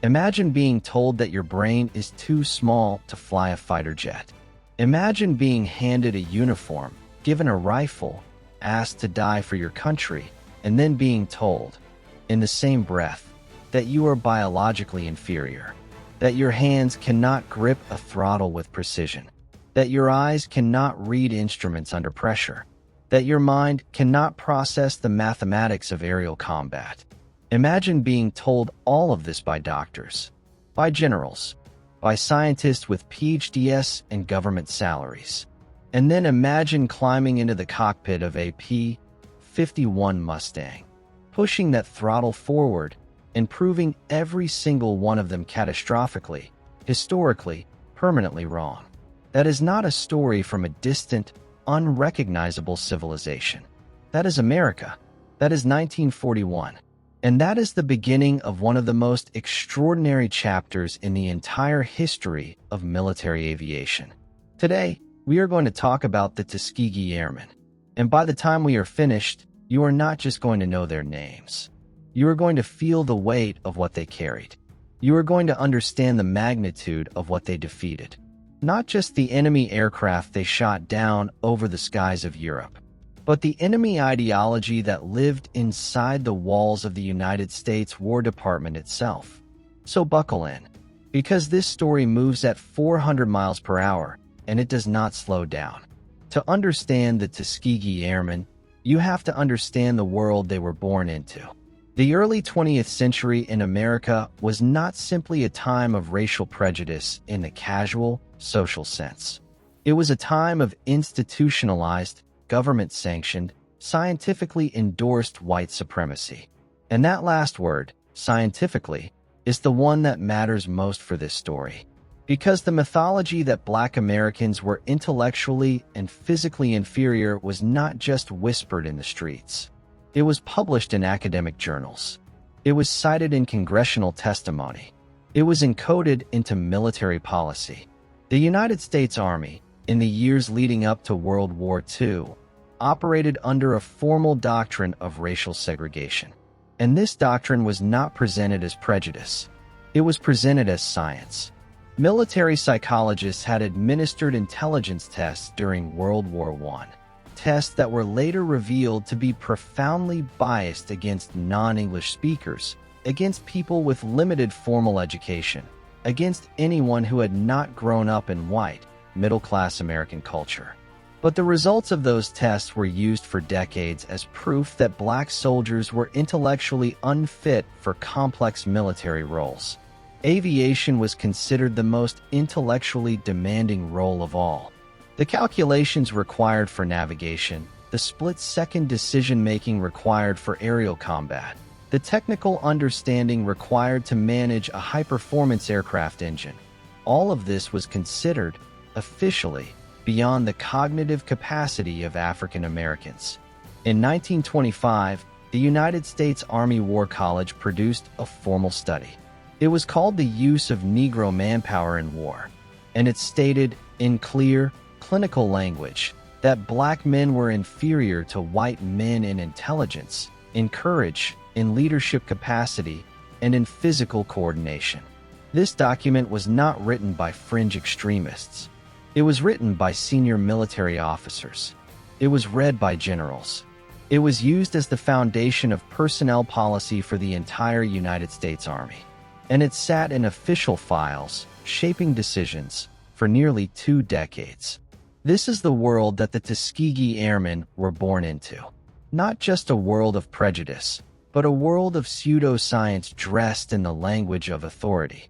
Imagine being told that your brain is too small to fly a fighter jet. Imagine being handed a uniform, given a rifle, asked to die for your country, and then being told, in the same breath, that you are biologically inferior, that your hands cannot grip a throttle with precision, that your eyes cannot read instruments under pressure, that your mind cannot process the mathematics of aerial combat. Imagine being told all of this by doctors, by generals, by scientists with PhDs and government salaries. And then imagine climbing into the cockpit of a P-51 Mustang, pushing that throttle forward and proving every single one of them catastrophically, historically, permanently wrong. That is not a story from a distant, unrecognizable civilization. That is America. That is 1941. And that is the beginning of one of the most extraordinary chapters in the entire history of military aviation. Today, we are going to talk about the Tuskegee Airmen. And by the time we are finished, you are not just going to know their names. You are going to feel the weight of what they carried. You are going to understand the magnitude of what they defeated. Not just the enemy aircraft they shot down over the skies of Europe, but the enemy ideology that lived inside the walls of the United States War Department itself. So buckle in, because this story moves at 400 miles per hour, and it does not slow down. To understand the Tuskegee Airmen, you have to understand the world they were born into. The early 20th century in America was not simply a time of racial prejudice in the casual, social sense. It was a time of institutionalized, government-sanctioned, scientifically endorsed white supremacy. And that last word, scientifically, is the one that matters most for this story. Because the mythology that Black Americans were intellectually and physically inferior was not just whispered in the streets. It was published in academic journals. It was cited in congressional testimony. It was encoded into military policy. The United States Army, in the years leading up to World War II, operated under a formal doctrine of racial segregation. And this doctrine was not presented as prejudice. It was presented as science. Military psychologists had administered intelligence tests during World War I, tests that were later revealed to be profoundly biased against non-English speakers, against people with limited formal education, against anyone who had not grown up in white, middle-class American culture. But the results of those tests were used for decades as proof that Black soldiers were intellectually unfit for complex military roles. Aviation was considered the most intellectually demanding role of all. The calculations required for navigation, the split-second decision-making required for aerial combat, the technical understanding required to manage a high-performance aircraft engine, all of this was considered, officially, beyond the cognitive capacity of African Americans. In 1925, the United States Army War College produced a formal study. It was called The Use of Negro Manpower in War, and it stated, in clear, clinical language, that Black men were inferior to white men in intelligence, in courage, in leadership capacity, and in physical coordination. This document was not written by fringe extremists. It was written by senior military officers. It was read by generals. It was used as the foundation of personnel policy for the entire United States Army. And it sat in official files, shaping decisions, for nearly 2 decades. This is the world that the Tuskegee Airmen were born into. Not just a world of prejudice, but a world of pseudoscience dressed in the language of authority.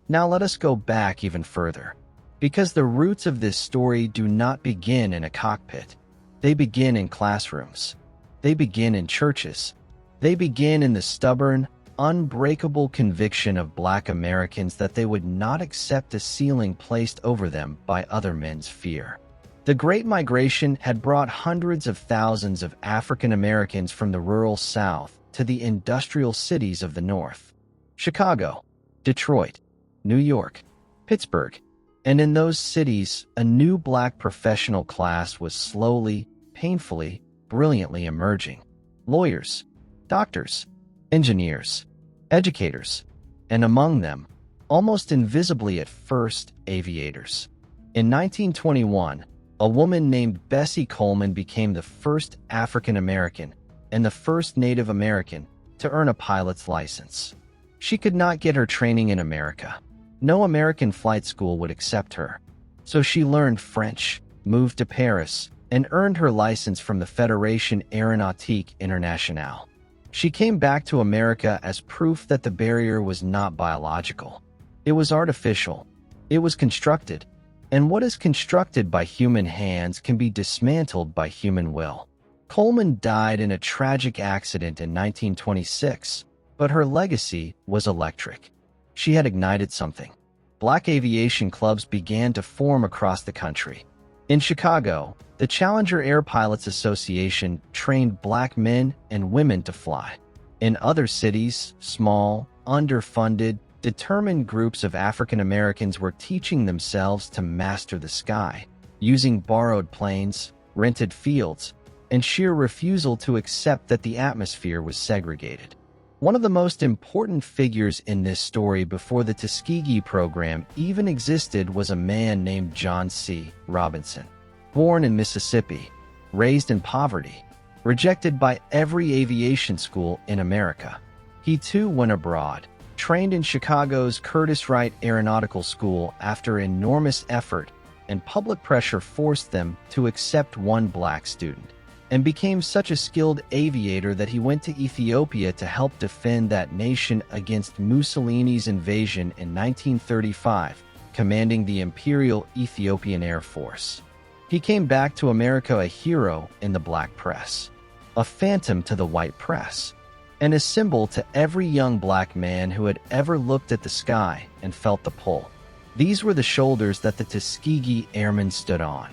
Now let us go back even further. Because the roots of this story do not begin in a cockpit. They begin in classrooms. They begin in churches. They begin in the stubborn, unbreakable conviction of Black Americans that they would not accept a ceiling placed over them by other men's fear. The Great Migration had brought hundreds of thousands of African Americans from the rural South to the industrial cities of the North. Chicago, Detroit, New York, Pittsburgh, and in those cities, a new Black professional class was slowly, painfully, brilliantly emerging. Lawyers, doctors, engineers, educators, and among them, almost invisibly at first, aviators. In 1921, a woman named Bessie Coleman became the first African American and the first Native American to earn a pilot's license. She could not get her training in America. No American flight school would accept her. So she learned French, moved to Paris, and earned her license from the Fédération Aéronautique Internationale. She came back to America as proof that the barrier was not biological. It was artificial. It was constructed. And what is constructed by human hands can be dismantled by human will. Coleman died in a tragic accident in 1926, but her legacy was electric. She had ignited something. Black aviation clubs began to form across the country. In Chicago, the Challenger Air Pilots Association trained black men and women to fly. In other cities, small, underfunded, determined groups of African Americans were teaching themselves to master the sky, using borrowed planes, rented fields, and sheer refusal to accept that the atmosphere was segregated. One of the most important figures in this story before the Tuskegee program even existed was a man named John C. Robinson. Born in Mississippi, raised in poverty, rejected by every aviation school in America, he too went abroad, trained in Chicago's Curtiss Wright Aeronautical School after enormous effort and public pressure forced them to accept one black student, and became such a skilled aviator that he went to Ethiopia to help defend that nation against Mussolini's invasion in 1935, commanding the Imperial Ethiopian Air Force. He came back to America a hero in the black press, a phantom to the white press, and a symbol to every young black man who had ever looked at the sky and felt the pull. These were the shoulders that the Tuskegee Airmen stood on.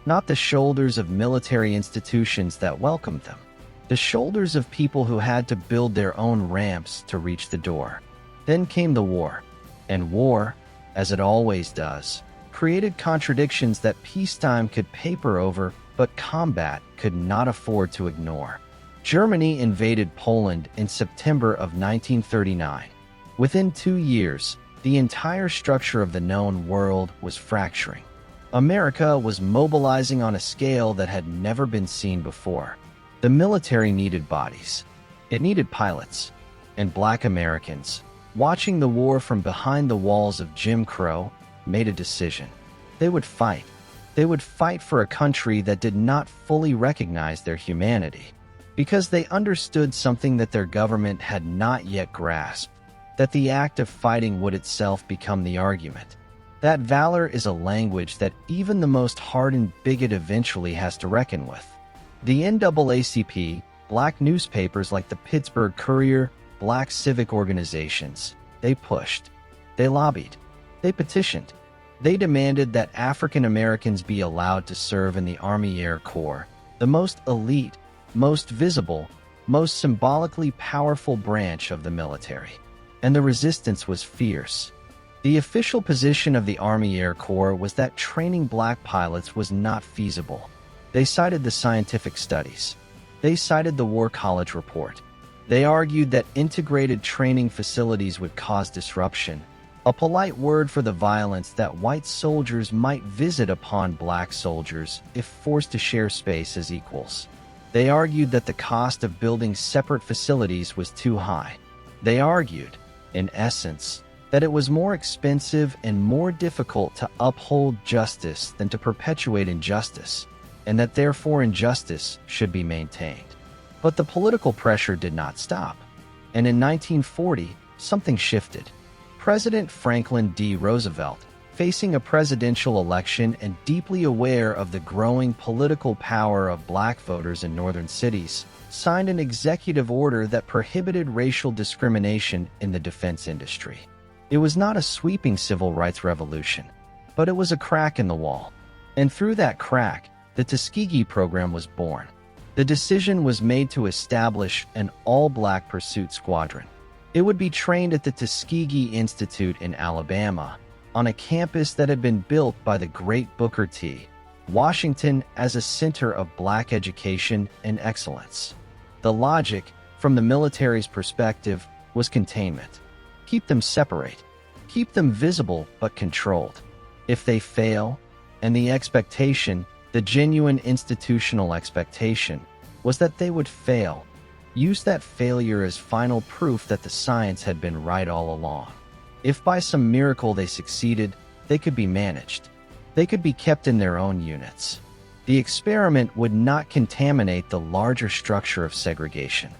Not the shoulders of military institutions that welcomed them. The shoulders of people who had to build their own ramps to reach the door. Then came the war. And war, as it always does, created contradictions that peacetime could paper over, but combat could not afford to ignore. Germany invaded Poland in September of 1939. Within 2 years, the entire structure of the known world was fracturing. America was mobilizing on a scale that had never been seen before. The military needed bodies. It needed pilots. And black Americans, watching the war from behind the walls of Jim Crow, made a decision. They would fight. They would fight for a country that did not fully recognize their humanity, because they understood something that their government had not yet grasped, that the act of fighting would itself become the argument. That valor is a language that even the most hardened bigot eventually has to reckon with. The NAACP, black newspapers like the Pittsburgh Courier, black civic organizations, they pushed, they lobbied, they petitioned, they demanded that African Americans be allowed to serve in the Army Air Corps, the most elite, most visible, most symbolically powerful branch of the military. And the resistance was fierce. The official position of the Army Air Corps was that training black pilots was not feasible. They cited the scientific studies. They cited the War College report. They argued that integrated training facilities would cause disruption, a polite word for the violence that white soldiers might visit upon black soldiers if forced to share space as equals. They argued that the cost of building separate facilities was too high. They argued, in essence, that it was more expensive and more difficult to uphold justice than to perpetuate injustice, and that therefore injustice should be maintained. But the political pressure did not stop, and in 1940, something shifted. President Franklin D. Roosevelt, facing a presidential election and deeply aware of the growing political power of black voters in northern cities, signed an executive order that prohibited racial discrimination in the defense industry. It was not a sweeping civil rights revolution, but it was a crack in the wall. And through that crack, the Tuskegee program was born. The decision was made to establish an all-black pursuit squadron. It would be trained at the Tuskegee Institute in Alabama, on a campus that had been built by the great Booker T. Washington as a center of black education and excellence. The logic, from the military's perspective, was containment. Keep them separate. Keep them visible but controlled. If they fail, and the expectation, the genuine institutional expectation, was that they would fail, use that failure as final proof that the science had been right all along. If by some miracle they succeeded, they could be managed. They could be kept in their own units. The experiment would not contaminate the larger structure of segregation.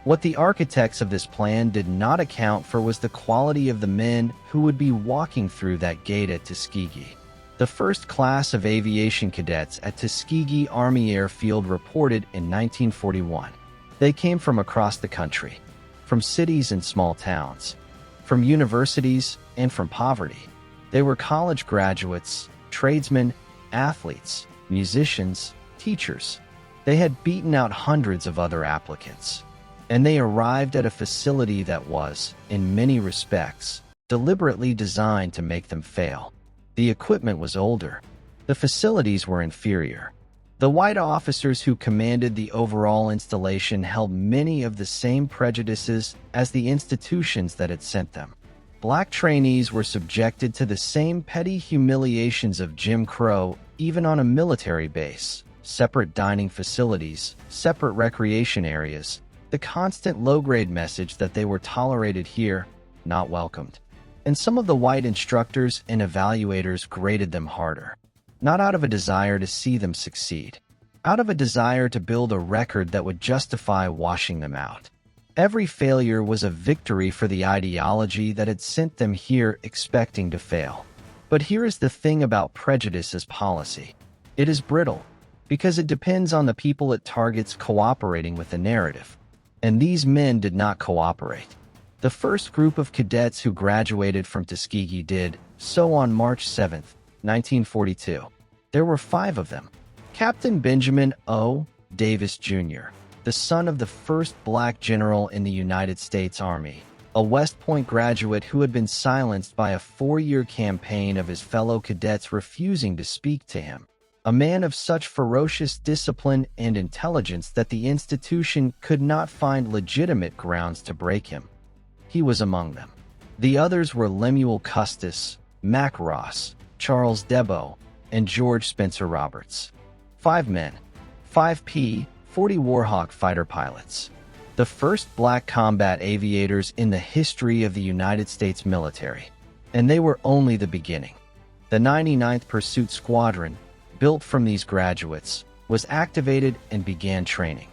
What the architects of this plan did not account for was the quality of the men who would be walking through that gate at Tuskegee. The first class of aviation cadets at Tuskegee Army Airfield reported in 1941. They came from across the country, from cities and small towns, from universities and from poverty. They were college graduates, tradesmen, athletes, musicians, teachers. They had beaten out hundreds of other applicants. And they arrived at a facility that was, in many respects, deliberately designed to make them fail. The equipment was older. The facilities were inferior. The white officers who commanded the overall installation held many of the same prejudices as the institutions that had sent them. Black trainees were subjected to the same petty humiliations of Jim Crow, even on a military base. Separate dining facilities, separate recreation areas, the constant low-grade message that they were tolerated here, not welcomed. And some of the white instructors and evaluators graded them harder, not out of a desire to see them succeed, out of a desire to build a record that would justify washing them out. Every failure was a victory for the ideology that had sent them here expecting to fail. But here is the thing about prejudice as policy. It is brittle, because it depends on the people it targets cooperating with the narrative. And these men did not cooperate. The first group of cadets who graduated from Tuskegee did so on March 7, 1942. There were 5 of them. Captain Benjamin O. Davis, Jr., the son of the first black general in the United States Army, a West Point graduate who had been silenced by a 4-year campaign of his fellow cadets refusing to speak to him. A man of such ferocious discipline and intelligence that the institution could not find legitimate grounds to break him. He was among them. The others were Lemuel Custis, Mac Ross, Charles Debo, and George Spencer Roberts. 5 men. 5 P-40 Warhawk fighter pilots. The first black combat aviators in the history of the United States military. And they were only the beginning. The 99th Pursuit Squadron, built from these graduates, was activated and began training.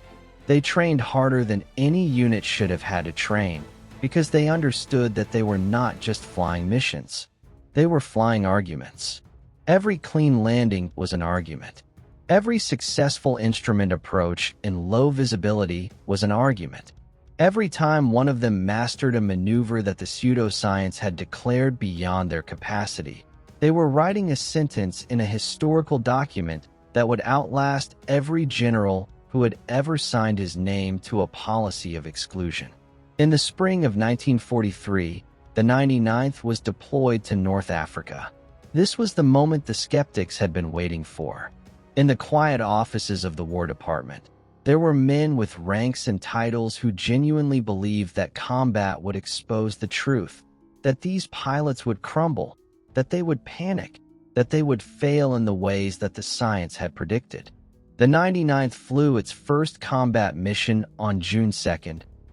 They trained harder than any unit should have had to train because they understood that they were not just flying missions. They were flying arguments. Every clean landing was an argument. Every successful instrument approach in low visibility was an argument. Every time one of them mastered a maneuver that the pseudoscience had declared beyond their capacity, they were writing a sentence in a historical document that would outlast every general who had ever signed his name to a policy of exclusion. In the spring of 1943, the 99th was deployed to North Africa. This was the moment the skeptics had been waiting for. In the quiet offices of the War Department, there were men with ranks and titles who genuinely believed that combat would expose the truth, that these pilots would crumble, that they would panic, that they would fail in the ways that the science had predicted. The 99th flew its first combat mission on June 2,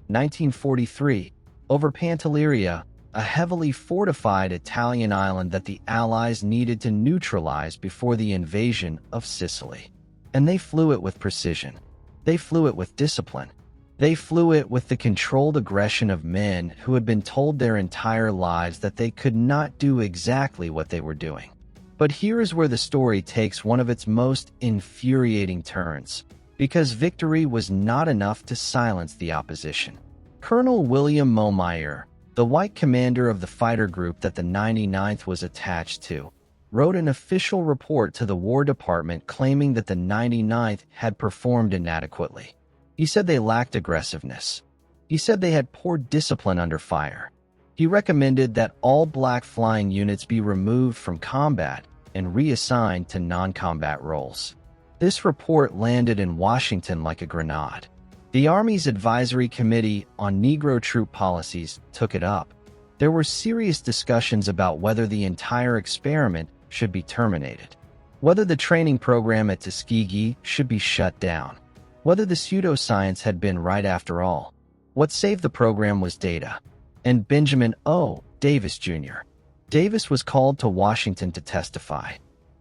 1943, over Pantelleria, a heavily fortified Italian island that the Allies needed to neutralize before the invasion of Sicily. And they flew it with precision. They flew it with discipline. They flew it with the controlled aggression of men who had been told their entire lives that they could not do exactly what they were doing. But here is where the story takes one of its most infuriating turns, because victory was not enough to silence the opposition. Colonel William Momeyer, the white commander of the fighter group that the 99th was attached to, wrote an official report to the War Department claiming that the 99th had performed inadequately. He said they lacked aggressiveness. He said they had poor discipline under fire. He recommended that all black flying units be removed from combat and reassigned to non-combat roles. This report landed in Washington like a grenade. The Army's Advisory Committee on Negro Troop Policies took it up. There were serious discussions about whether the entire experiment should be terminated, whether the training program at Tuskegee should be shut down, whether the pseudoscience had been right after all. What saved the program was data. And Benjamin O. Davis, Jr. Davis was called to Washington to testify,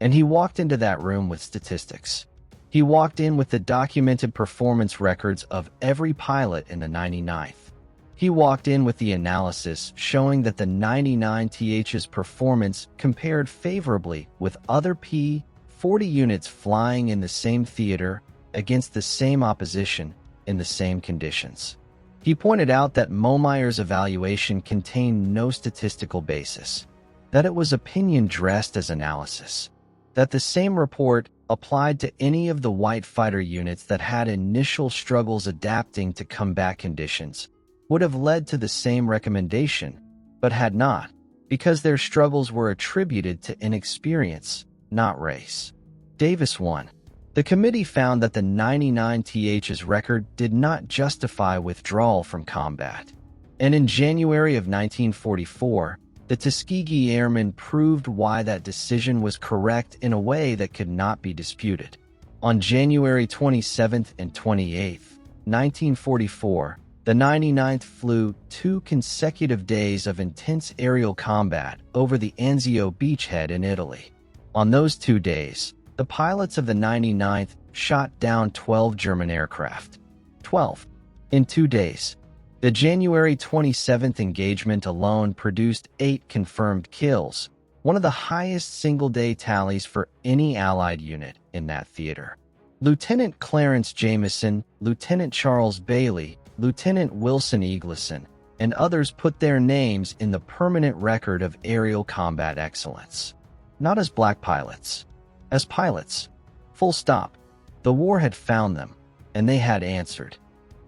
and he walked into that room with statistics. He walked in with the documented performance records of every pilot in the 99th. He walked in with the analysis showing that the 99th's performance compared favorably with other P-40 units flying in the same theater against the same opposition in the same conditions. He pointed out that Momeyer's evaluation contained no statistical basis, that it was opinion dressed as analysis, that the same report applied to any of the white fighter units that had initial struggles adapting to combat conditions would have led to the same recommendation, but had not, because their struggles were attributed to inexperience, not race. Davis won. The committee found that the 99th's record did not justify withdrawal from combat. And in January of 1944, the Tuskegee Airmen proved why that decision was correct in a way that could not be disputed. On January 27th and 28th, 1944, the 99th flew 2 consecutive days of intense aerial combat over the Anzio beachhead in Italy. On those 2 days, the pilots of the 99th shot down 12 German aircraft. 12. In 2 days. The January 27th engagement alone produced 8 confirmed kills, one of the highest single-day tallies for any Allied unit in that theater. Lieutenant Clarence Jameson, Lieutenant Charles Bailey, Lieutenant Wilson Eggleston, and others put their names in the permanent record of aerial combat excellence. Not as black pilots. As pilots. Full stop. The war had found them, and they had answered.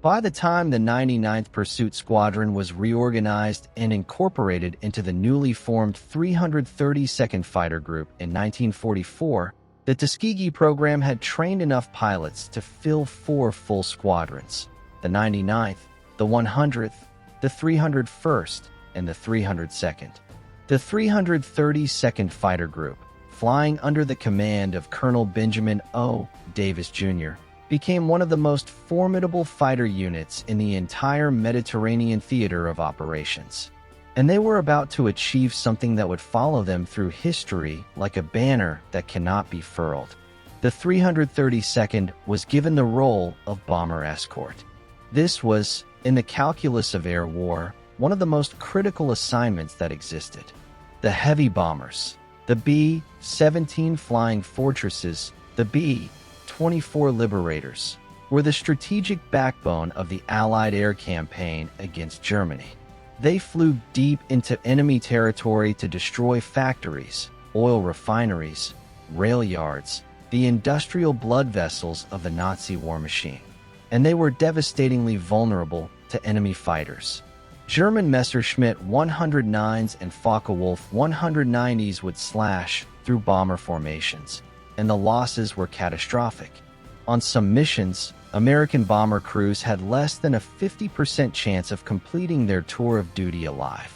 By the time the 99th Pursuit Squadron was reorganized and incorporated into the newly formed 332nd Fighter Group in 1944, the Tuskegee program had trained enough pilots to fill 4 full squadrons: the 99th, the 100th, the 301st, and the 302nd. The 332nd Fighter Group, flying under the command of Colonel Benjamin O. Davis, Jr., became one of the most formidable fighter units in the entire Mediterranean theater of operations. And they were about to achieve something that would follow them through history like a banner that cannot be furled. The 332nd was given the role of bomber escort. This was, in the calculus of air war, one of the most critical assignments that existed. The heavy bombers, the B-17 Flying Fortresses, the B-24 Liberators, were the strategic backbone of the Allied air campaign against Germany. They flew deep into enemy territory to destroy factories, oil refineries, rail yards, the industrial blood vessels of the Nazi war machine. And they were devastatingly vulnerable to enemy fighters. German Messerschmitt 109s and Focke-Wulf 190s would slash through bomber formations, and the losses were catastrophic. On some missions, American bomber crews had less than a 50% chance of completing their tour of duty alive.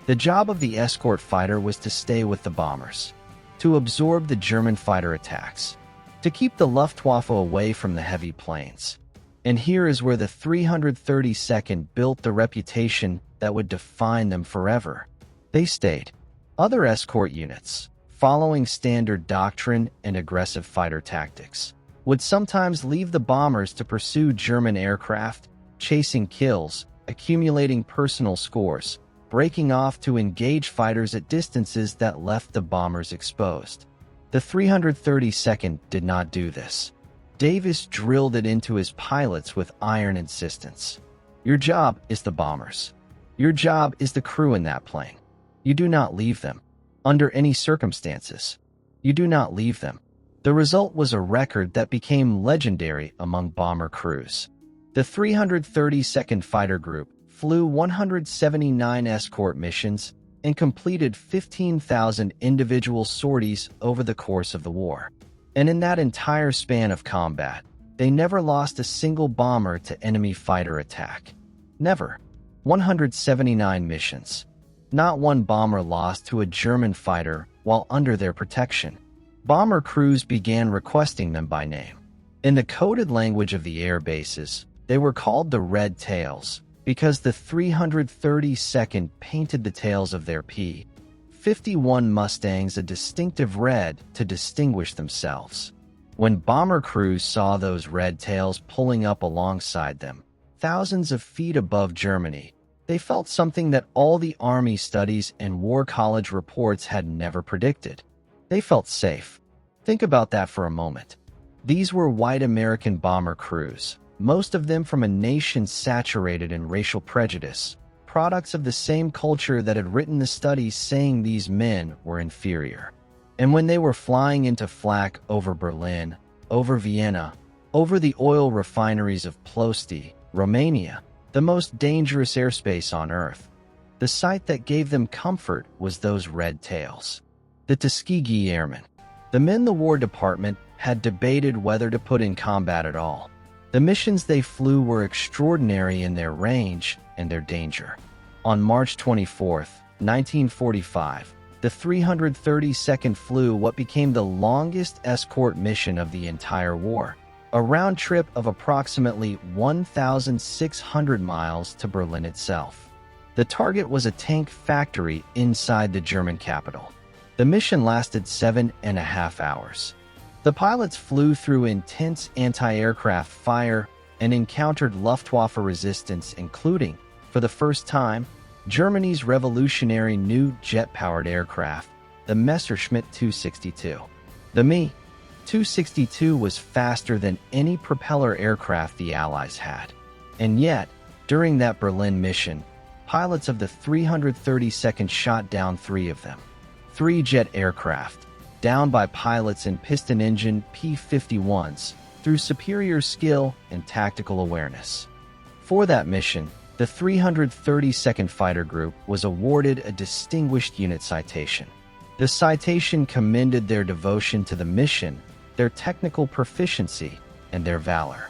The job of the escort fighter was to stay with the bombers, to absorb the German fighter attacks, to keep the Luftwaffe away from the heavy planes. And here is where the 332nd built the reputation that would define them forever. They stayed. Other escort units, following standard doctrine and aggressive fighter tactics, would sometimes leave the bombers to pursue German aircraft, chasing kills, accumulating personal scores, breaking off to engage fighters at distances that left the bombers exposed. The 332nd did not do this. Davis drilled it into his pilots with iron insistence. Your job is the bombers. Your job is the crew in that plane. You do not leave them. Under any circumstances. You do not leave them. The result was a record that became legendary among bomber crews. The 332nd Fighter Group flew 179 escort missions and completed 15,000 individual sorties over the course of the war. And in that entire span of combat, they never lost a single bomber to enemy fighter attack. Never. 179 missions. Not one bomber lost to a German fighter while under their protection. Bomber crews began requesting them by name. In the coded language of the air bases, they were called the Red Tails because the 332nd painted the tails of their P-51 Mustangs a distinctive red to distinguish themselves. When bomber crews saw those red tails pulling up alongside them, thousands of feet above Germany, they felt something that all the Army studies and War College reports had never predicted. They felt safe. Think about that for a moment. These were white American bomber crews, most of them from a nation saturated in racial prejudice, products of the same culture that had written the studies saying these men were inferior. And when they were flying into flak over Berlin, over Vienna, over the oil refineries of Ploesti, Romania, the most dangerous airspace on Earth, the sight that gave them comfort was those red tails. The Tuskegee Airmen. The men the War Department had debated whether to put in combat at all. The missions they flew were extraordinary in their range and their danger. On March 24, 1945, the 332nd flew what became the longest escort mission of the entire war, a round trip of approximately 1,600 miles to Berlin itself. The target was a tank factory inside the German capital. The mission lasted 7.5 hours. The pilots flew through intense anti-aircraft fire and encountered Luftwaffe resistance, including, for the first time, Germany's revolutionary new jet-powered aircraft, the Messerschmitt 262. The Me-262 was faster than any propeller aircraft the Allies had. And yet, during that Berlin mission, pilots of the 332nd shot down 3 of them. 3 jet aircraft, down by pilots in piston-engine P-51s, through superior skill and tactical awareness. For that mission, the 332nd Fighter Group was awarded a Distinguished Unit Citation. The citation commended their devotion to the mission, their technical proficiency, and their valor.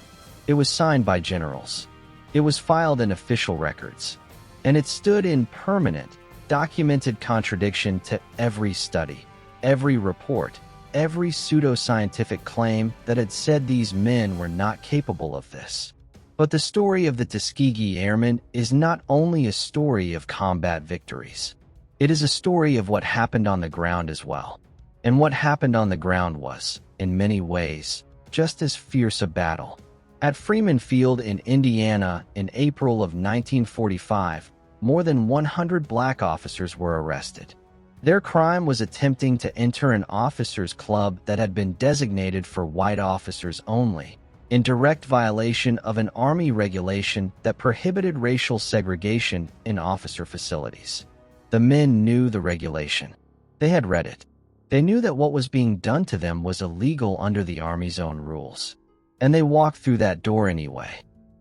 It was signed by generals. It was filed in official records. And it stood in permanent, documented contradiction to every study, every report, every pseudoscientific claim that had said these men were not capable of this. But the story of the Tuskegee Airmen is not only a story of combat victories. It is a story of what happened on the ground as well. And what happened on the ground was, in many ways, just as fierce a battle. At Freeman Field in Indiana in April of 1945, more than 100 black officers were arrested. Their crime was attempting to enter an officers' club that had been designated for white officers only, in direct violation of an Army regulation that prohibited racial segregation in officer facilities. The men knew the regulation. They had read it. They knew that what was being done to them was illegal under the Army's own rules. And they walked through that door anyway.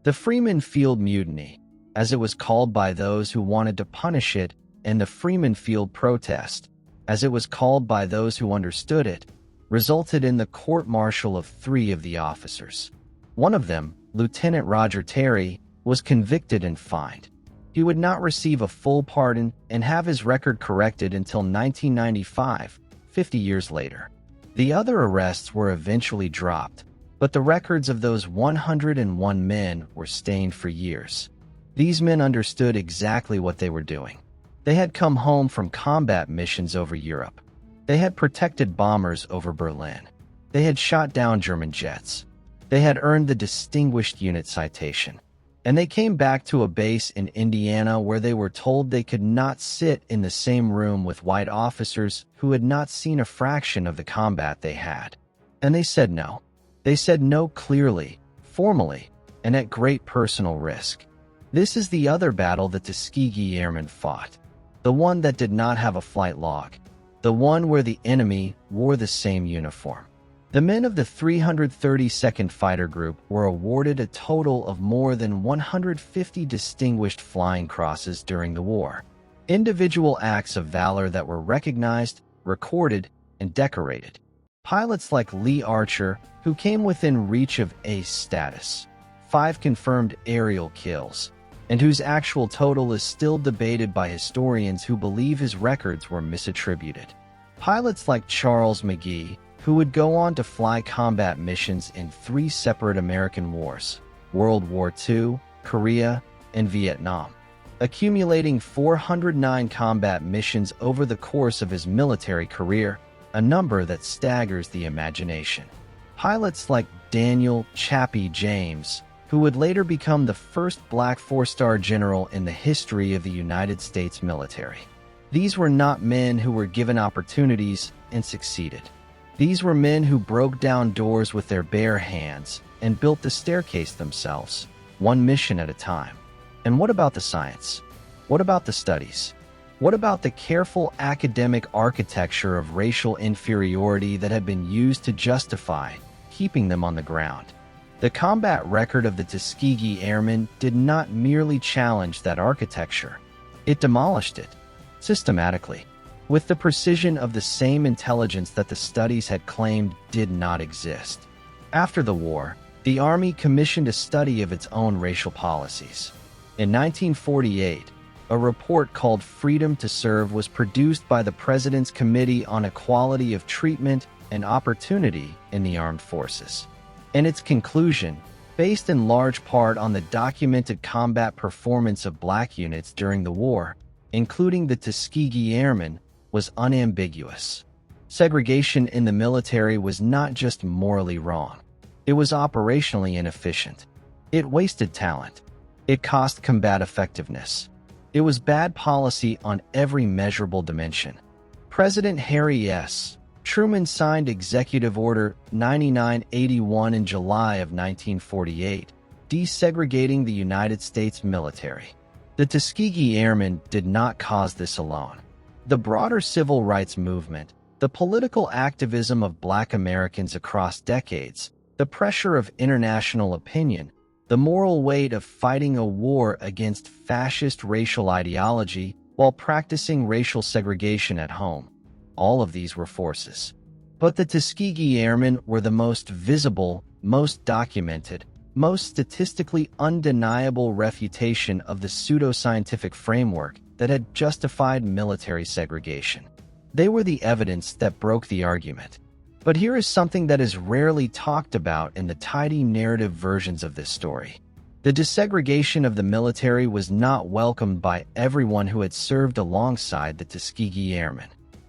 The Freeman Field Mutiny, as it was called by those who wanted to punish it, and the Freeman Field Protest, as it was called by those who understood it, resulted in the court-martial of 3 of the officers. One of them, Lieutenant Roger Terry, was convicted and fined. He would not receive a full pardon and have his record corrected until 1995, 50 years later. The other arrests were eventually dropped, but the records of those 101 men were stained for years. These men understood exactly what they were doing. They had come home from combat missions over Europe. They had protected bombers over Berlin. They had shot down German jets. They had earned the Distinguished Unit Citation. And they came back to a base in Indiana where they were told they could not sit in the same room with white officers who had not seen a fraction of the combat they had. And they said no. They said no clearly, formally, and at great personal risk. This is the other battle the Tuskegee Airmen fought. The one that did not have a flight log. The one where the enemy wore the same uniform. The men of the 332nd Fighter Group were awarded a total of more than 150 distinguished flying crosses during the war. Individual acts of valor that were recognized, recorded, and decorated. Pilots like Lee Archer, who came within reach of ace status. 5 confirmed aerial kills. and whose actual total is still debated by historians who believe his records were misattributed. Pilots like Charles McGee, who would go on to fly combat missions in 3 separate American wars, World War II, Korea, and Vietnam, accumulating 409 combat missions over the course of his military career, a number that staggers the imagination. Pilots like Daniel "Chappie" James, who would later become the first black 4-star general in the history of the United States military. These were not men who were given opportunities and succeeded. These were men who broke down doors with their bare hands and built the staircase themselves, one mission at a time. And what about the science? What about the studies? What about the careful academic architecture of racial inferiority that had been used to justify keeping them on the ground? The combat record of the Tuskegee Airmen did not merely challenge that architecture. It demolished it, systematically, with the precision of the same intelligence that the studies had claimed did not exist. After the war, the Army commissioned a study of its own racial policies. In 1948, a report called Freedom to Serve was produced by the President's Committee on Equality of Treatment and Opportunity in the Armed Forces. And its conclusion, based in large part on the documented combat performance of black units during the war, including the Tuskegee Airmen, was unambiguous. Segregation in the military was not just morally wrong. It was operationally inefficient. It wasted talent. It cost combat effectiveness. It was bad policy on every measurable dimension. President Harry S. Truman signed Executive Order 9981 in July of 1948, desegregating the United States military. The Tuskegee Airmen did not cause this alone. The broader civil rights movement, the political activism of Black Americans across decades, the pressure of international opinion, the moral weight of fighting a war against fascist racial ideology while practicing racial segregation at home. All of these were forces. But the Tuskegee Airmen were the most visible, most documented, most statistically undeniable refutation of the pseudoscientific framework that had justified military segregation. They were the evidence that broke the argument. But here is something that is rarely talked about in the tidy narrative versions of this story. The desegregation of the military was not welcomed by everyone who had served alongside the Tuskegee Airmen.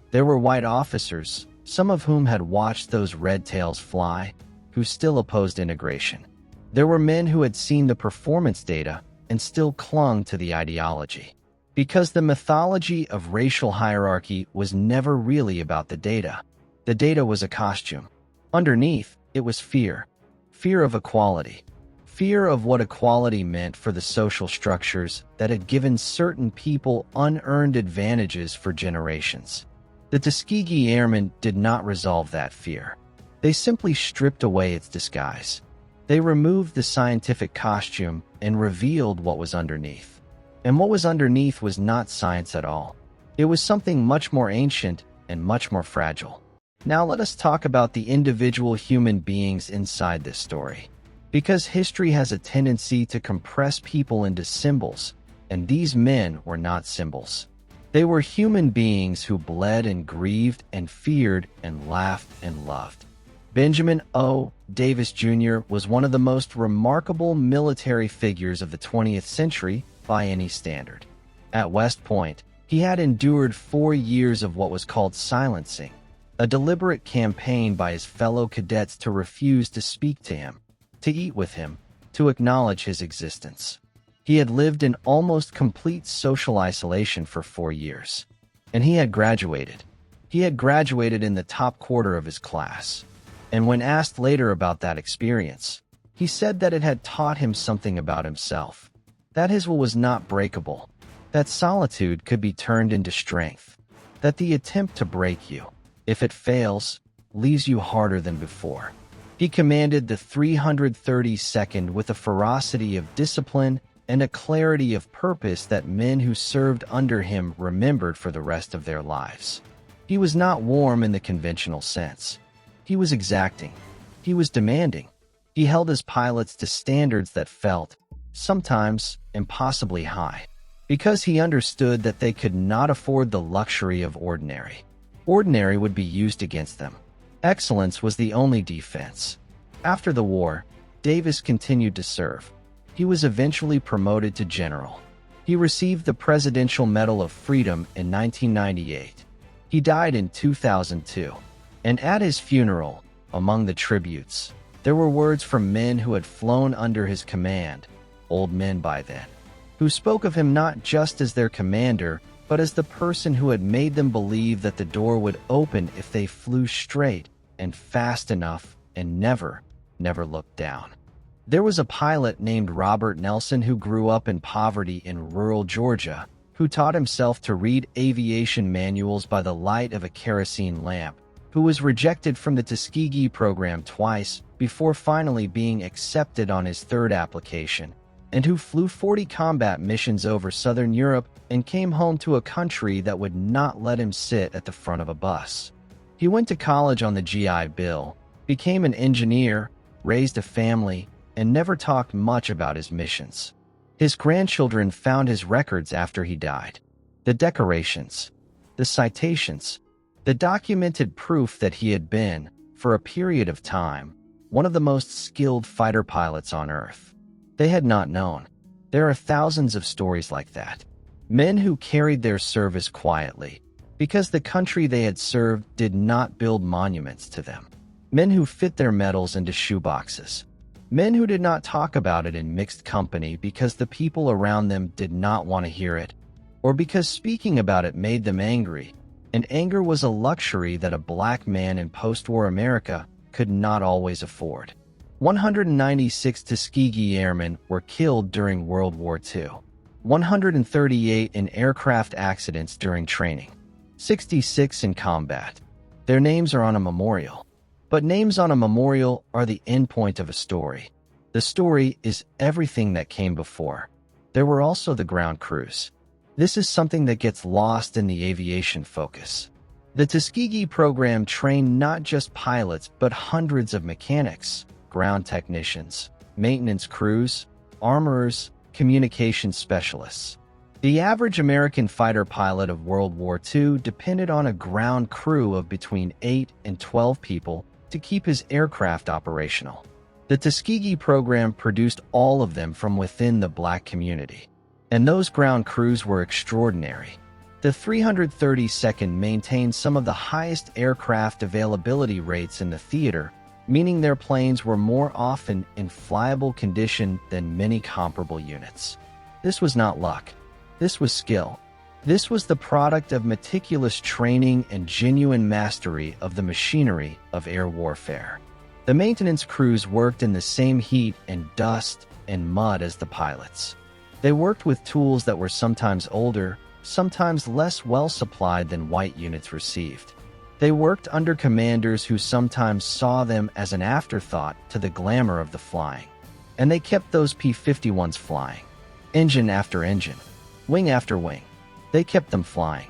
There were white officers, some of whom had watched those red tails fly, who still opposed integration. There were men who had seen the performance data and still clung to the ideology. Because the mythology of racial hierarchy was never really about the data. The data was a costume. Underneath, it was fear. Fear of equality. Fear of what equality meant for the social structures that had given certain people unearned advantages for generations. The Tuskegee Airmen did not resolve that fear. They simply stripped away its disguise. They removed the scientific costume and revealed what was underneath. And what was underneath was not science at all. It was something much more ancient and much more fragile. Now let us talk about the individual human beings inside this story. Because history has a tendency to compress people into symbols, and these men were not symbols. They were human beings who bled and grieved and feared and laughed and loved. Benjamin O. Davis Jr. was one of the most remarkable military figures of the 20th century by any standard. At West Point, he had endured 4 years of what was called silencing, a deliberate campaign by his fellow cadets to refuse to speak to him, to eat with him, to acknowledge his existence. He had lived in almost complete social isolation for 4 years. And he had graduated. He had graduated in the top quarter of his class. And when asked later about that experience, he said that it had taught him something about himself. That his will was not breakable. That solitude could be turned into strength. That the attempt to break you, if it fails, leaves you harder than before. He commanded the 332nd with a ferocity of discipline and a clarity of purpose that men who served under him remembered for the rest of their lives. He was not warm in the conventional sense. He was exacting. He was demanding. He held his pilots to standards that felt sometimes impossibly high, because he understood that they could not afford the luxury of ordinary. Ordinary would be used against them. Excellence was the only defense. After the war, Davis continued to serve. He was eventually promoted to general. He received the Presidential Medal of Freedom in 1998. He died in 2002. And at his funeral, among the tributes, there were words from men who had flown under his command, old men by then, who spoke of him not just as their commander, but as the person who had made them believe that the door would open if they flew straight and fast enough and never looked down. There was a pilot named Robert Nelson who grew up in poverty in rural Georgia, who taught himself to read aviation manuals by the light of a kerosene lamp, who was rejected from the Tuskegee program twice before finally being accepted on his third application, and who flew 40 combat missions over Southern Europe and came home to a country that would not let him sit at the front of a bus. He went to college on the GI Bill, became an engineer, raised a family, and never talked much about his missions. His grandchildren found his records after he died. The decorations, the citations, the documented proof that he had been, for a period of time, one of the most skilled fighter pilots on Earth. They had not known. There are thousands of stories like that. Men who carried their service quietly, because the country they had served did not build monuments to them. Men who fit their medals into shoeboxes. Men who did not talk about it in mixed company because the people around them did not want to hear it, or because speaking about it made them angry, and anger was a luxury that a black man in post-war America could not always afford. 196 Tuskegee Airmen were killed during World War II, 138 in aircraft accidents during training, 66 in combat. Their names are on a memorial. But names on a memorial are the endpoint of a story. The story is everything that came before. There were also the ground crews. This is something that gets lost in the aviation focus. The Tuskegee program trained not just pilots, but hundreds of mechanics, ground technicians, maintenance crews, armorers, communication specialists. The average American fighter pilot of World War II depended on a ground crew of between 8 and 12 people to keep his aircraft operational. The Tuskegee program produced all of them from within the black community. And those ground crews were extraordinary. The 332nd maintained some of the highest aircraft availability rates in the theater, meaning their planes were more often in flyable condition than many comparable units. This was not luck. This was skill. This was the product of meticulous training and genuine mastery of the machinery of air warfare. The maintenance crews worked in the same heat and dust and mud as the pilots. They worked with tools that were sometimes older, sometimes less well supplied than white units received. They worked under commanders who sometimes saw them as an afterthought to the glamour of the flying. And they kept those P-51s flying. Engine after engine, wing after wing. They kept them flying.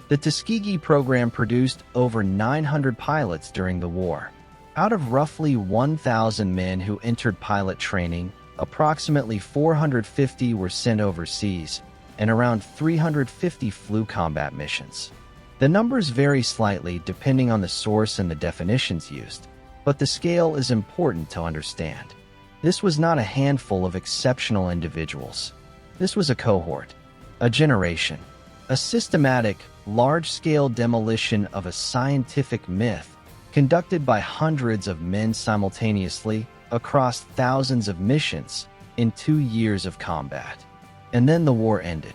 The Tuskegee program produced over 900 pilots during the war. Out of roughly 1,000 men who entered pilot training, approximately 450 were sent overseas, and around 350 flew combat missions. The numbers vary slightly depending on the source and the definitions used, but the scale is important to understand. This was not a handful of exceptional individuals. This was a cohort, a generation. A systematic, large-scale demolition of a scientific myth conducted by hundreds of men simultaneously across thousands of missions in 2 years of combat. And then the war ended.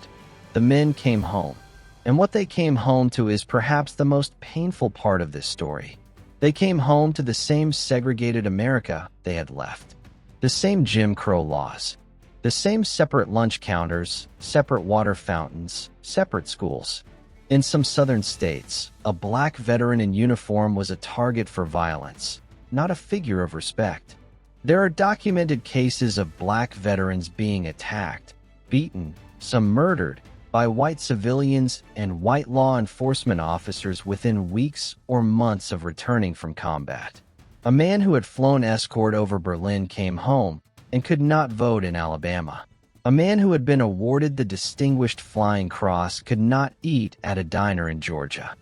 The men came home. And what they came home to is perhaps the most painful part of this story. They came home to the same segregated America they had left. The same Jim Crow laws. The same separate lunch counters, separate water fountains, separate schools. In some southern states, a black veteran in uniform was a target for violence, not a figure of respect. There are documented cases of black veterans being attacked, beaten, some murdered, by white civilians and white law enforcement officers within weeks or months of returning from combat. A man who had flown escort over Berlin came home and could not vote in Alabama. A man who had been awarded the Distinguished Flying Cross could not eat at a diner in Georgia.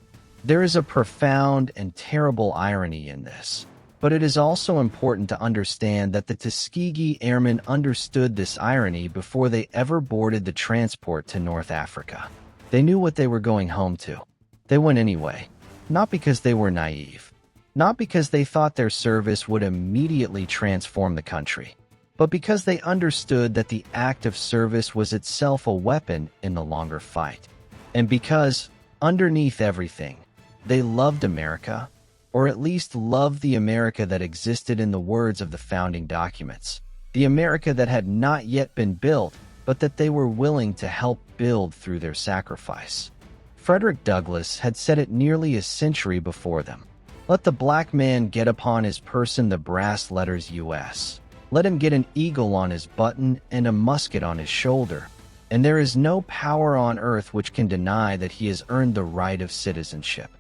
There is a profound and terrible irony in this, but it is also important to understand that the Tuskegee Airmen understood this irony before they ever boarded the transport to North Africa. They knew what they were going home to. They went anyway, not because they were naive, not because they thought their service would immediately transform the country, but because they understood that the act of service was itself a weapon in the longer fight. And because, underneath everything, they loved America, or at least loved the America that existed in the words of the founding documents, the America that had not yet been built, but that they were willing to help build through their sacrifice. Frederick Douglass had said it nearly a century before them. Let the black man get upon his person the brass letters U.S. Let him get an eagle on his button and a musket on his shoulder, and there is no power on earth which can deny that he has earned the right of citizenship.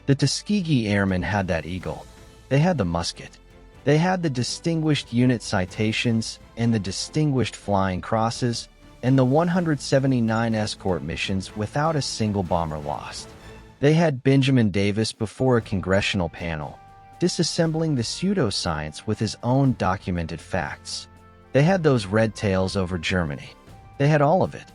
The Tuskegee Airmen had that eagle. They had the musket. They had the Distinguished Unit Citations and the Distinguished Flying Crosses and the 179 escort missions without a single bomber lost. They had Benjamin Davis before a congressional panel, disassembling the pseudoscience with his own documented facts. They had those red tails over Germany. They had all of it,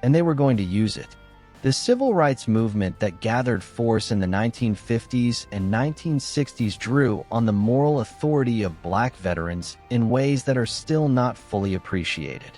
and they were going to use it. The civil rights movement that gathered force in the 1950s and 1960s drew on the moral authority of black veterans in ways that are still not fully appreciated.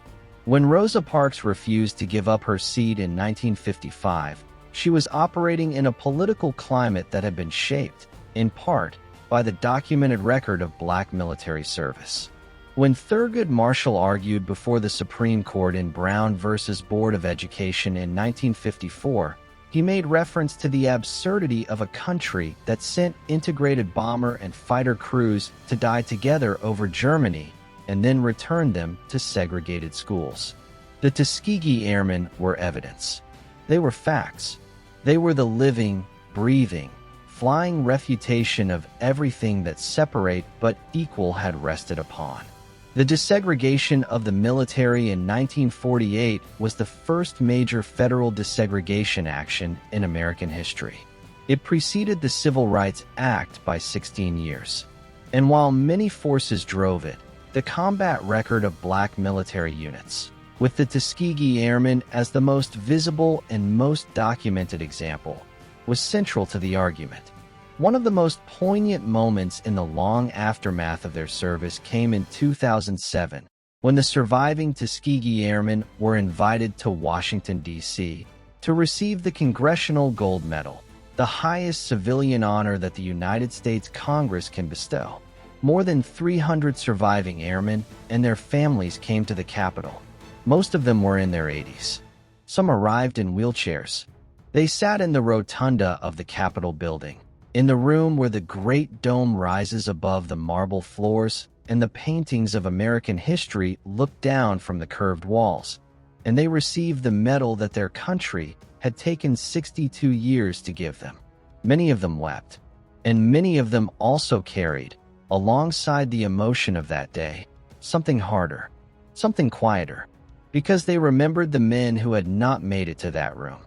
When Rosa Parks refused to give up her seat in 1955, she was operating in a political climate that had been shaped, in part, by the documented record of black military service. When Thurgood Marshall argued before the Supreme Court in Brown v. Board of Education in 1954, he made reference to the absurdity of a country that sent integrated bomber and fighter crews to die together over Germany and then returned them to segregated schools. The Tuskegee Airmen were evidence. They were facts. They were the living, breathing, flying refutation of everything that separate but equal had rested upon. The desegregation of the military in 1948 was the first major federal desegregation action in American history. It preceded the Civil Rights Act by 16 years. And while many forces drove it, the combat record of black military units, with the Tuskegee Airmen as the most visible and most documented example, was central to the argument. One of the most poignant moments in the long aftermath of their service came in 2007, when the surviving Tuskegee Airmen were invited to Washington, D.C., to receive the Congressional Gold Medal, the highest civilian honor that the United States Congress can bestow. More than 300 surviving airmen and their families came to the Capitol. Most of them were in their 80s. Some arrived in wheelchairs. They sat in the rotunda of the Capitol building, in the room where the Great Dome rises above the marble floors and the paintings of American history look down from the curved walls, and they received the medal that their country had taken 62 years to give them. Many of them wept, and many of them also carried, alongside the emotion of that day, something harder, something quieter, because they remembered the men who had not made it to that room,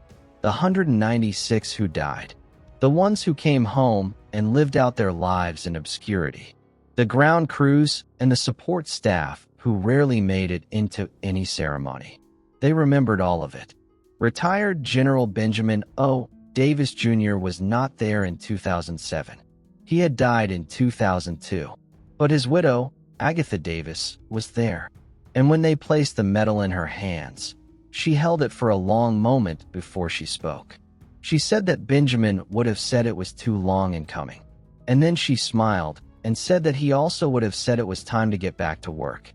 the 196 who died, the ones who came home and lived out their lives in obscurity, the ground crews and the support staff who rarely made it into any ceremony. They remembered all of it. Retired General Benjamin O. Davis Jr. was not there in 2007. He had died in 2002. But his widow, Agatha Davis, was there. And when they placed the medal in her hands, she held it for a long moment before she spoke. She said that Benjamin would have said it was too long in coming. And then she smiled and said that he also would have said it was time to get back to work.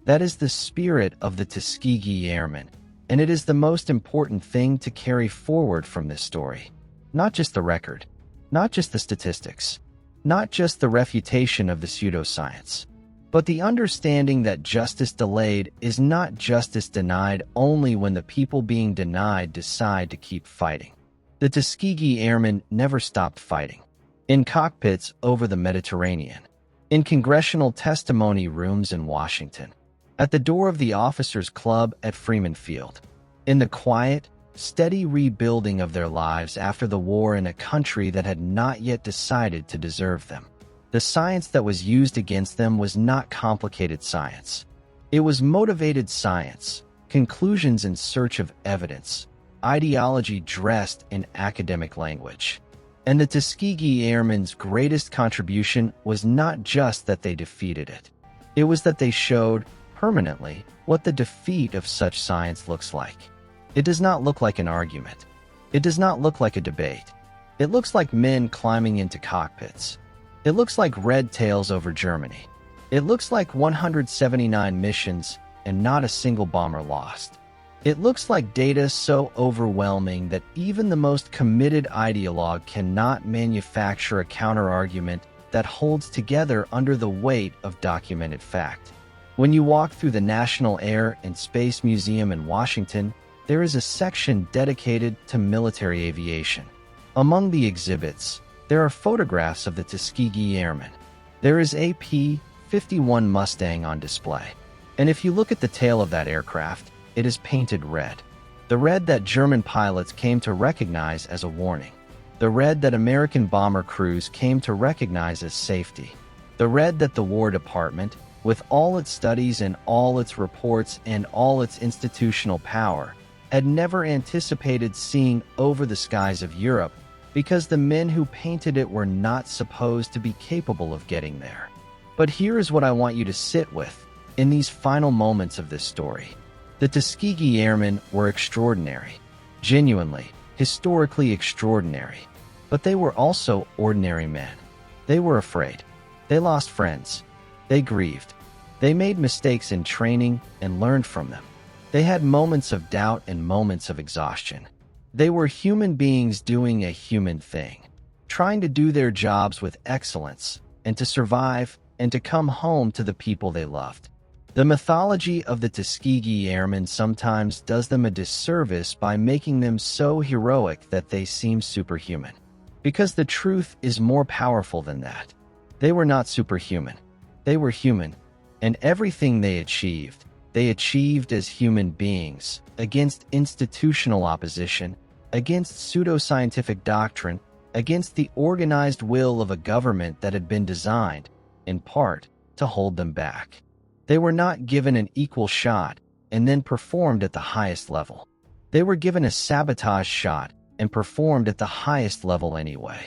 That is the spirit of the Tuskegee Airmen, and it is the most important thing to carry forward from this story. Not just the record, not just the statistics, not just the refutation of the pseudoscience, but the understanding that justice delayed is not justice denied only when the people being denied decide to keep fighting. The Tuskegee Airmen never stopped fighting. In cockpits over the Mediterranean, in congressional testimony rooms in Washington, at the door of the officers' club at Freeman Field, in the quiet, steady rebuilding of their lives after the war in a country that had not yet decided to deserve them. The science that was used against them was not complicated science. It was motivated science, conclusions in search of evidence, ideology dressed in academic language. And the Tuskegee Airmen's greatest contribution was not just that they defeated it. It was that they showed, permanently, what the defeat of such science looks like. It does not look like an argument. It does not look like a debate. It looks like men climbing into cockpits. It looks like red tails over Germany. It looks like 179 missions and not a single bomber lost. It looks like data so overwhelming that even the most committed ideologue cannot manufacture a counterargument that holds together under the weight of documented fact. When you walk through the National Air and Space Museum in Washington, there is a section dedicated to military aviation. Among the exhibits, there are photographs of the Tuskegee Airmen. There is a P-51 Mustang on display. And if you look at the tail of that aircraft, it is painted red. The red that German pilots came to recognize as a warning. The red that American bomber crews came to recognize as safety. The red that the War Department, with all its studies and all its reports and all its institutional power, had never anticipated seeing over the skies of Europe because the men who painted it were not supposed to be capable of getting there. But here is what I want you to sit with in these final moments of this story. The Tuskegee Airmen were extraordinary, genuinely, historically extraordinary, but they were also ordinary men. They were afraid. They lost friends. They grieved. They made mistakes in training and learned from them. They had moments of doubt and moments of exhaustion. They were human beings doing a human thing, trying to do their jobs with excellence and to survive and to come home to the people they loved. The mythology of the Tuskegee Airmen sometimes does them a disservice by making them so heroic that they seem superhuman. Because the truth is more powerful than that. They were not superhuman. They were human, and everything they achieved as human beings, against institutional opposition, against pseudoscientific doctrine, against the organized will of a government that had been designed, in part, to hold them back. They were not given an equal shot and then performed at the highest level. They were given a sabotage shot and performed at the highest level anyway.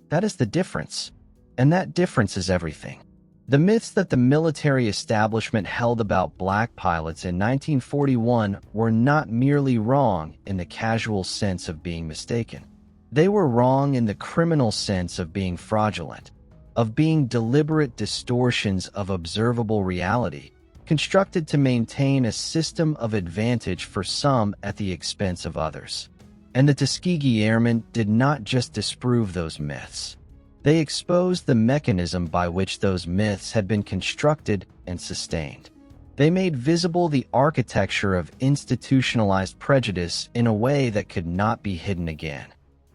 That is the difference. And that difference is everything. The myths that the military establishment held about black pilots in 1941 were not merely wrong in the casual sense of being mistaken. They were wrong in the criminal sense of being fraudulent, of being deliberate distortions of observable reality, constructed to maintain a system of advantage for some at the expense of others. And the Tuskegee Airmen did not just disprove those myths. They exposed the mechanism by which those myths had been constructed and sustained. They made visible the architecture of institutionalized prejudice in a way that could not be hidden again.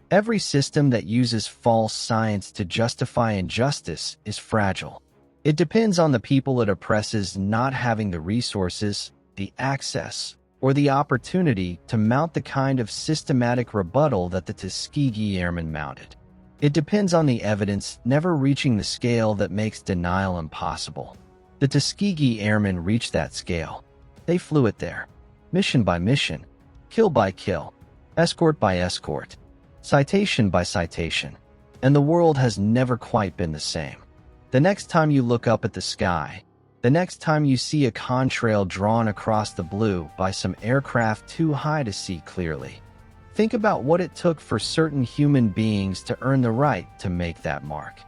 Every system that uses false science to justify injustice is fragile. It depends on the people it oppresses not having the resources, the access, or the opportunity to mount the kind of systematic rebuttal that the Tuskegee Airmen mounted. It depends on the evidence never reaching the scale that makes denial impossible. The Tuskegee Airmen reached that scale. They flew it there, mission by mission, kill by kill, escort by escort, citation by citation, and the world has never quite been the same. The next time you look up at the sky, the next time you see a contrail drawn across the blue by some aircraft too high to see clearly, think about what it took for certain human beings to earn the right to make that mark.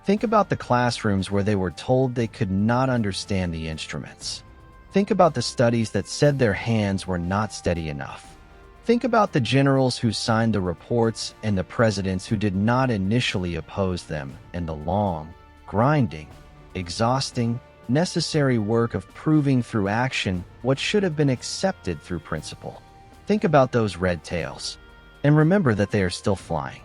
Think about the classrooms where they were told they could not understand the instruments. Think about the studies that said their hands were not steady enough. Think about the generals who signed the reports and the presidents who did not initially oppose them, and the long, grinding, exhausting, necessary work of proving through action what should have been accepted through principle. Think about those red tails. And remember that they are still flying.